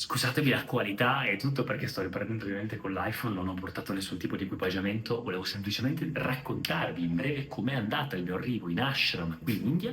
Scusatemi la qualità e tutto perché sto riprendendo ovviamente con l'iPhone, non ho portato nessun tipo di equipaggiamento, volevo semplicemente raccontarvi in breve com'è andata il mio arrivo in ashram qui in India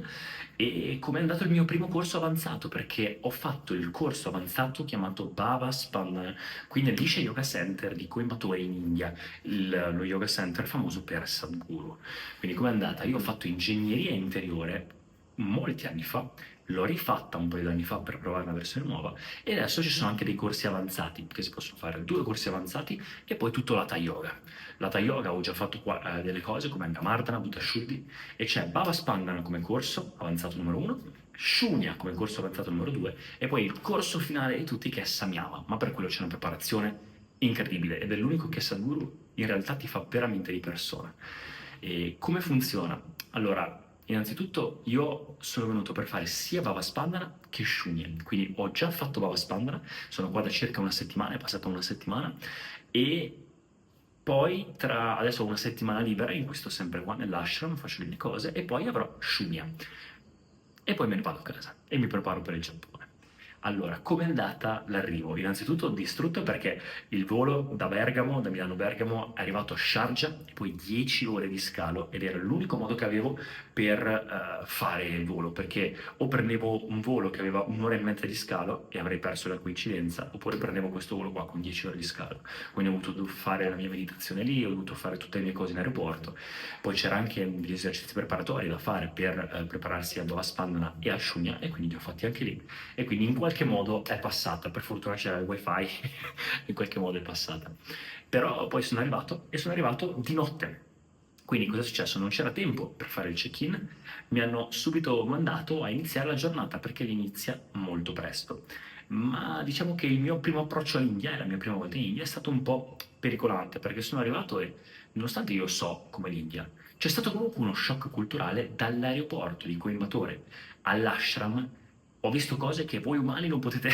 e com'è andato il mio primo corso avanzato, perché ho fatto il corso avanzato chiamato Bhava Span qui nell'Isha Yoga Center di Coimbatore in India, lo yoga center famoso per Sadhguru. Quindi com'è andata? Io ho fatto ingegneria interiore molti anni fa, l'ho rifatta un paio di anni fa per provare una versione nuova e adesso ci sono anche dei corsi avanzati che si possono fare, due corsi avanzati e poi tutto l'Hatha Yoga. L'Hatha Yoga ho già fatto delle cose come Angamardana, Buddha Shuddhi e c'è Bhava Spandana come corso avanzato numero uno, Shunya come corso avanzato numero due e poi il corso finale di tutti che è Samyama, ma per quello c'è una preparazione incredibile ed è l'unico che Sadhguru in realtà ti fa veramente di persona. E come funziona? Allora, innanzitutto io sono venuto per fare sia Bava Spandana che Shunya, quindi ho già fatto Bava Spandana, sono qua da circa una settimana, è passata una settimana e poi adesso ho una settimana libera in cui sto sempre qua nell'ashram, faccio le mie cose e poi avrò Shunya e poi me ne vado a casa e mi preparo per il Giappone. Allora, com'è andata l'arrivo? Innanzitutto distrutto perché il volo da Bergamo, da Milano-Bergamo, è arrivato a Sharjah e poi 10 ore di scalo ed era l'unico modo che avevo per fare il volo, perché o prendevo un volo che aveva un'ora e mezza di scalo e avrei perso la coincidenza, oppure prendevo questo volo qua con 10 ore di scalo. Quindi ho dovuto fare la mia meditazione lì, ho dovuto fare tutte le mie cose in aeroporto. Poi c'era anche degli esercizi preparatori da fare per prepararsi a Dova Spandana e a Shunya e quindi li ho fatti anche lì e quindi in qualche modo è passata, per fortuna c'era il wifi, in qualche modo è passata. Però poi sono arrivato e sono arrivato di notte. Quindi cosa è successo? Non c'era tempo per fare il check-in, mi hanno subito mandato a iniziare la giornata perché inizia molto presto. Ma diciamo che il mio primo approccio all'India e la mia prima volta in India è stato un po' pericolante perché sono arrivato e nonostante io so come l'India, c'è stato comunque uno shock culturale dall'aeroporto di Coimbatore all'ashram, ho visto cose che voi umani non potete.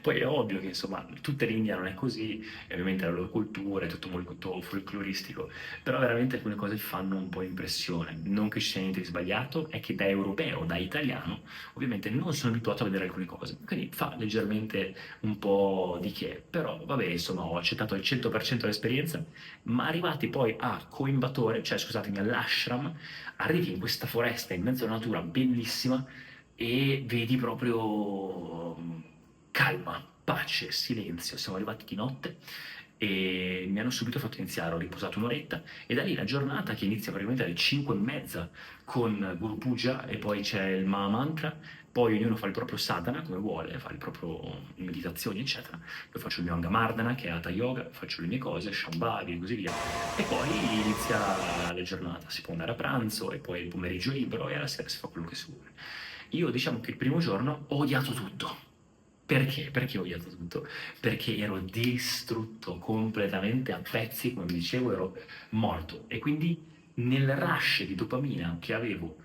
Poi è ovvio che insomma tutta l'India non è così, e ovviamente la loro cultura è tutto molto folcloristico, però veramente alcune cose fanno un po' impressione. Non che ci sia niente di sbagliato, è che da europeo, da italiano, ovviamente non sono abituato a vedere alcune cose, quindi fa leggermente un po' di che, però vabbè, insomma, ho accettato al 100% l'esperienza, ma arrivati poi a Coimbatore, cioè scusatemi, all'ashram, arrivi in questa foresta in mezzo alla natura bellissima e vedi proprio calma, pace, silenzio. Siamo arrivati di notte e mi hanno subito fatto iniziare, ho riposato un'oretta e da lì la giornata che inizia praticamente alle 5 e mezza con Guru Puja e poi c'è il Maha Mantra, poi ognuno fa il proprio sadhana come vuole, fa il proprio meditazioni eccetera. Poi faccio il mio Angamardana che è Hatha Yoga, faccio le mie cose, Shambhavi e così via. E poi inizia la giornata, si può andare a pranzo e poi il pomeriggio libero e alla sera si fa quello che si vuole. Io diciamo che il primo giorno ho odiato tutto. Perché? Perché ho odiato tutto? Perché ero distrutto completamente a pezzi, come vi dicevo, ero morto. E quindi nel rush di dopamina che avevo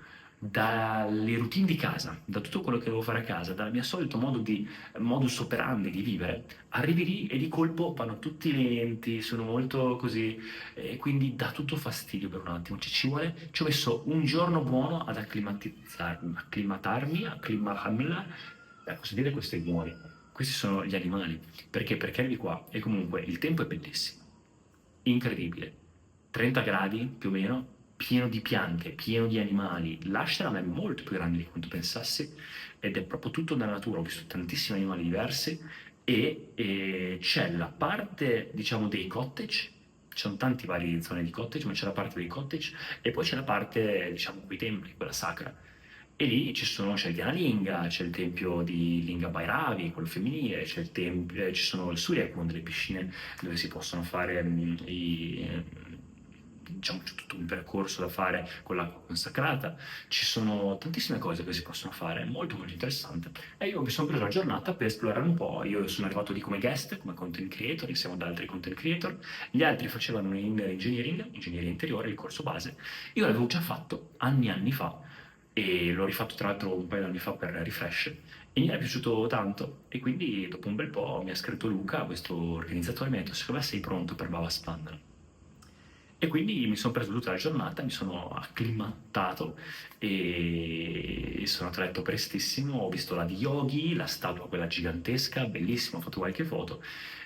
dalle routine di casa, da tutto quello che devo fare a casa, dal mio solito modus operandi di vivere, arrivi lì e di colpo vanno tutti lenti, sono molto così, e quindi dà tutto fastidio per un attimo. Ci ho messo un giorno buono ad acclimatarmi, posso dire questi rumori. Questi sono gli animali. Perché? Perché arrivi qua e comunque il tempo è bellissimo, incredibile. 30 gradi più o meno, pieno di piante, pieno di animali. L'ashram è molto più grande di quanto pensassi ed è proprio tutto nella natura. Ho visto tantissimi animali diversi e c'è la parte, diciamo, dei cottage. Ci sono tanti vari zone di cottage, ma c'è la parte dei cottage e poi c'è la parte, diciamo, quei templi, quella sacra. E lì c'è il Dhanalinga, c'è il tempio di Linga Bhairavi, quello femminile, ci sono il Surya, con delle piscine dove si possono fare diciamo, c'è tutto un percorso da fare con l'acqua consacrata, ci sono tantissime cose che si possono fare, molto molto interessante. E io mi sono preso la giornata per esplorare un po', io sono arrivato lì come guest, come content creator, insieme ad altri content creator, gli altri facevano in ingegneria interiore, il corso base, io l'avevo già fatto anni e anni fa, e l'ho rifatto tra l'altro un paio di anni fa per Refresh e mi era piaciuto tanto e quindi dopo un bel po' mi ha scritto Luca, questo organizzatore, mi ha detto secondo me sei pronto per Bava Spandana. E quindi mi sono preso tutta la giornata, mi sono acclimatato e sono andato a letto prestissimo, ho visto la di Yogi, la statua quella gigantesca, bellissima, ho fatto qualche foto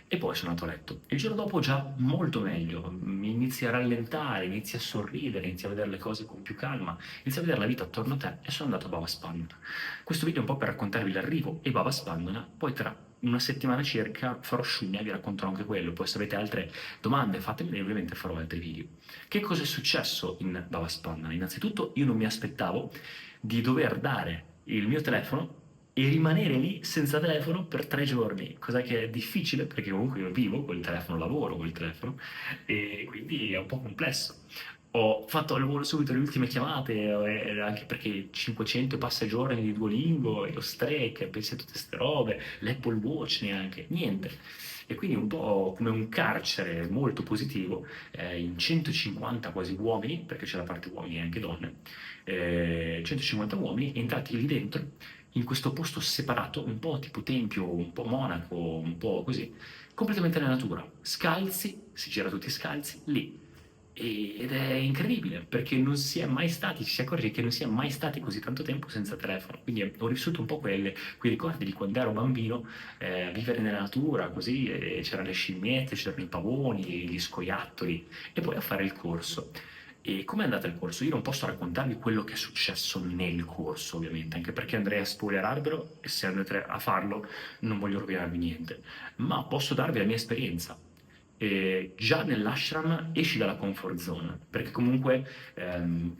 e poi sono andato a letto. Il giorno dopo già molto meglio, mi inizi a rallentare, inizi a sorridere, inizi a vedere le cose con più calma, inizi a vedere la vita attorno a te e sono andato a Bava Spandona. Questo video è un po' per raccontarvi l'arrivo e Bava Spandona, poi tra una settimana circa farò Sciugna e vi racconterò anche quello, poi se avete altre domande fatemele e ovviamente farò altri video. Che cosa è successo in Bava Spandana? Innanzitutto io non mi aspettavo di dover dare il mio telefono e rimanere lì senza telefono per 3 giorni, cosa che è difficile perché comunque io vivo col telefono, lavoro col telefono e quindi è un po' complesso. Ho fatto al volo subito le ultime chiamate, anche perché 500 passa giorni di Duolingo, e lo Strike, pensi a tutte queste robe, l'Apple Watch neanche, niente. E quindi un po' come un carcere molto positivo, in 150 quasi uomini, perché c'è la parte uomini e anche donne, 150 uomini entrati lì dentro, in questo posto separato, un po' tipo tempio, un po' monaco, un po' così, completamente nella natura, scalzi, si gira tutti scalzi, lì. Ed è incredibile perché non si è mai stati, ci si accorge che non si è mai stati così tanto tempo senza telefono. Quindi ho vissuto un po' quei ricordi di quando ero bambino, vivere nella natura così, e c'erano le scimmiette, c'erano i pavoni, gli scoiattoli, e poi a fare il corso. E com'è andato il corso? Io non posso raccontarvi quello che è successo nel corso, ovviamente, anche perché andrei a spoilerarvelo e se andrete a farlo non voglio rovinarvi niente, ma posso darvi la mia esperienza. E già nell'ashram esci dalla comfort zone, perché comunque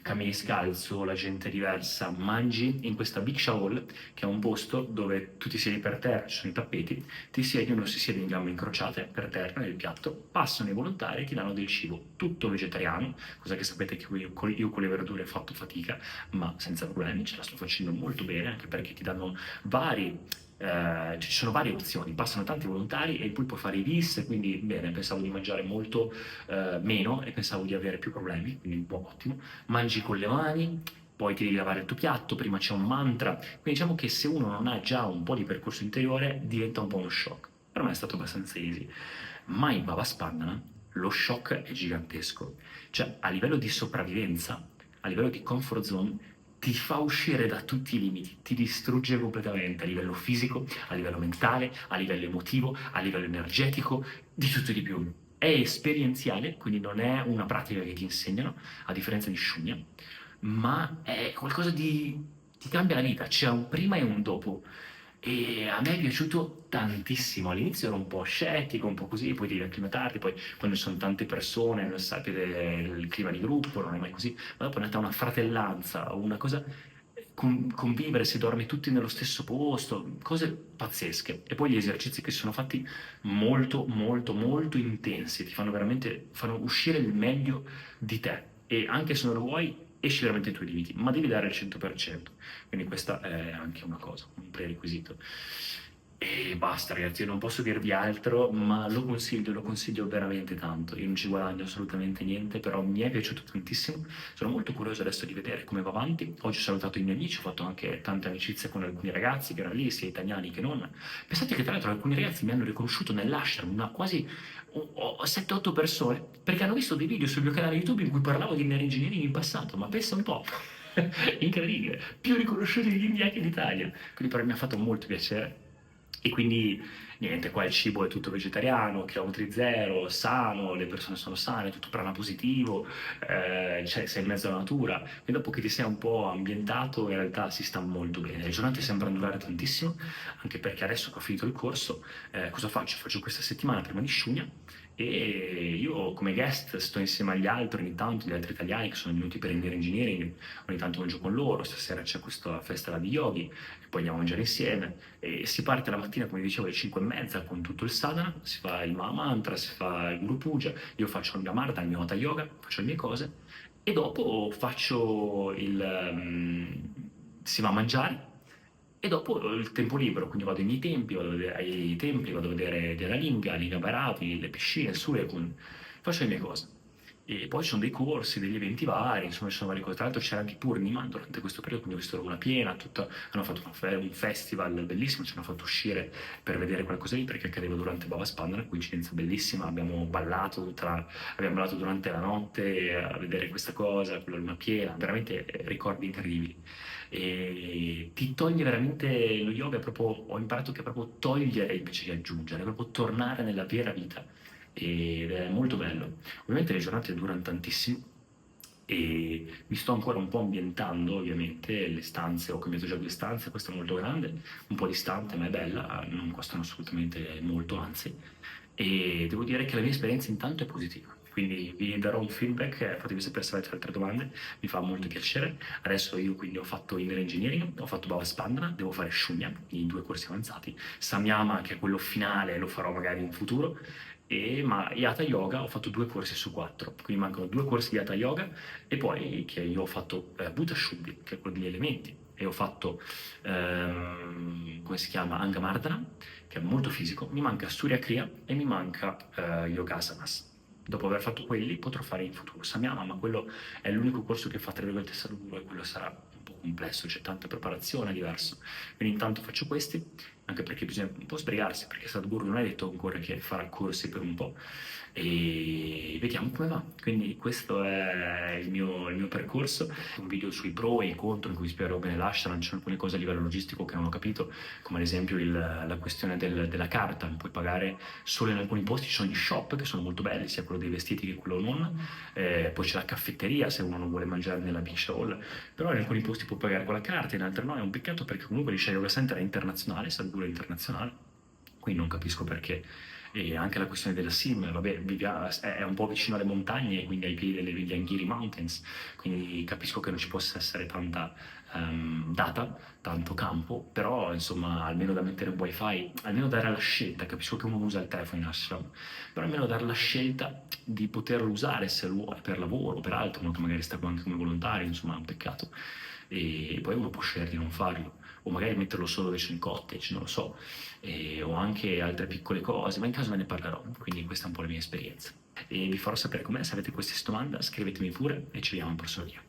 cammini scalzo, la gente è diversa, mangi in questa big hall, che è un posto dove tu ti siedi per terra, ci sono i tappeti, ti siedi, uno si siede in gambe incrociate per terra nel piatto, passano i volontari e ti danno del cibo, tutto vegetariano, cosa che sapete che io con le verdure ho fatto fatica, ma senza problemi, ce la sto facendo molto bene, anche perché ti danno vari ci sono varie opzioni, passano tanti volontari e poi puoi fare i bis, quindi bene, pensavo di mangiare molto meno e pensavo di avere più problemi, quindi un po' ottimo. Mangi con le mani, poi ti devi lavare il tuo piatto, prima c'è un mantra, quindi diciamo che se uno non ha già un po' di percorso interiore diventa un po' uno shock. Per me è stato abbastanza easy, ma in Bava Spandana lo shock è gigantesco, cioè a livello di sopravvivenza, a livello di comfort zone, ti fa uscire da tutti i limiti, ti distrugge completamente a livello fisico, a livello mentale, a livello emotivo, a livello energetico, di tutto e di più. È esperienziale, quindi non è una pratica che ti insegnano, a differenza di Shunya, ma è qualcosa di... ti cambia la vita, c'è un prima e un dopo. E a me è piaciuto tantissimo. All'inizio ero un po' scettico, un po' così, poi devi acclimatarti, poi quando ci sono tante persone, non sapete il clima di gruppo, non è mai così, ma dopo è nata una fratellanza, una cosa, convivere, si dorme tutti nello stesso posto, cose pazzesche. E poi gli esercizi che sono fatti molto, molto, molto intensi, ti fanno veramente, fanno uscire il meglio di te. E anche se non lo vuoi, esci veramente ai tuoi limiti, ma devi dare il 100%. Quindi questa è anche una cosa, un prerequisito. E basta ragazzi, io non posso dirvi altro, ma lo consiglio veramente tanto. Io non ci guadagno assolutamente niente, però mi è piaciuto tantissimo. Sono molto curioso adesso di vedere come va avanti. Oggi ho salutato i miei amici, ho fatto anche tante amicizie con alcuni ragazzi che erano lì, sia italiani che non. Pensate che tra l'altro alcuni ragazzi mi hanno riconosciuto nell'ashram, una quasi 7-8 persone, perché hanno visto dei video sul mio canale YouTube in cui parlavo di inner engineering in passato, ma pensa un po'. Incredibile, più riconosciuti in India che in Italia. Quindi per me mi ha fatto molto piacere. E quindi niente, qua il cibo è tutto vegetariano, chilometri zero, sano, le persone sono sane, tutto prana positivo, cioè, sei in mezzo alla natura. E dopo che ti sei un po' ambientato, in realtà si sta molto bene. Le giornate sembrano durare tantissimo, anche perché adesso che ho finito il corso, cosa faccio? Faccio questa settimana prima di Sciugna e io come guest sto insieme agli altri, ogni tanto, gli altri italiani che sono venuti per Inner Engineering, ogni tanto mangio con loro, stasera c'è questa festa di yogi, e poi andiamo a mangiare insieme e si parte la mattina, come dicevo, alle 5:30 con tutto il sadhana, si fa il Mahamantra, si fa il Guru Puja, io faccio il mio Amarta, il mio Hatha Yoga, faccio le mie cose e dopo faccio si va a mangiare e dopo il tempo libero, quindi vado ai miei tempi, ai templi, vado a vedere della Linga, Linga Bharati, le piscine, il Surekun, faccio le mie cose. E poi ci sono dei corsi, degli eventi vari, insomma ci sono varie cose. Tra l'altro c'era anche Purnima durante questo periodo, quindi ho visto Luna piena, hanno fatto un festival bellissimo, ci hanno fatto uscire per vedere qualcosa lì perché accadeva durante Bava Spandana, coincidenza bellissima, abbiamo ballato durante la notte a vedere questa cosa, con la Luna piena, veramente ricordi incredibili. E ti toglie veramente lo yoga, è proprio, ho imparato che è proprio togliere invece di aggiungere, è proprio tornare nella vera vita ed è molto bello. Ovviamente le giornate durano tantissimo e mi sto ancora un po' ambientando, ovviamente, le stanze, ho cambiato già 2 stanze, questa è molto grande, un po' distante, ma è bella, non costano assolutamente molto, anzi, e devo dire che la mia esperienza intanto è positiva. Quindi vi darò un feedback, fatemi sapere se avete altre domande, mi fa molto piacere. Adesso io quindi ho fatto Inner Engineering, ho fatto Bava Spandana, devo fare Shunya, i 2 corsi avanzati, Samyama, che è quello finale, lo farò magari in futuro, ma Hatha Yoga ho fatto 2 corsi su 4, quindi mancano 2 corsi di Hatha Yoga e poi che io ho fatto Bhuta Shuddhi, che è quello degli elementi, e ho fatto, come si chiama, Angamardana, che è molto fisico, mi manca Surya Kriya e mi manca Yogasanas. Dopo aver fatto quelli potrò fare in futuro Samyama, ma quello è l'unico corso che fa tra virgolette Sadhguru e quello sarà un po' complesso, c'è tanta preparazione, è diverso. Quindi intanto faccio questi, anche perché bisogna un po' sbrigarsi, perché Sadhguru non è detto ancora che farà corsi per un po', e vediamo come va. Quindi questo è il mio percorso, un video sui pro e i contro in cui spiego bene l'ashram, ci sono alcune cose a livello logistico che non ho capito, come ad esempio la questione della carta, puoi pagare solo in alcuni posti, ci sono gli shop che sono molto belli, sia quello dei vestiti che quello non, poi c'è la caffetteria se uno non vuole mangiare nella beach hall, però in alcuni posti puoi pagare con la carta, in altri no, è un peccato perché comunque l'Isha Yoga Center è internazionale, Sadhguru è internazionale, quindi non capisco perché. E anche la questione della SIM, vabbè, è un po' vicino alle montagne, quindi ai piedi delle Vigliangiri Mountains, quindi capisco che non ci possa essere tanta data, tanto campo, però insomma almeno da mettere un wifi, almeno dare la scelta, capisco che uno usa il telefono in ashram, però almeno dare la scelta di poterlo usare se lo vuole per lavoro, per altro, molto magari sta qua anche come volontario, insomma è un peccato. E poi uno può scegliere di non farlo, o magari metterlo solo invece in cottage, non lo so, o anche altre piccole cose, ma in caso ve ne parlerò, quindi questa è un po' la mia esperienza. E vi farò sapere com'è, se avete qualsiasi domanda scrivetemi pure e ci vediamo al prossimo video.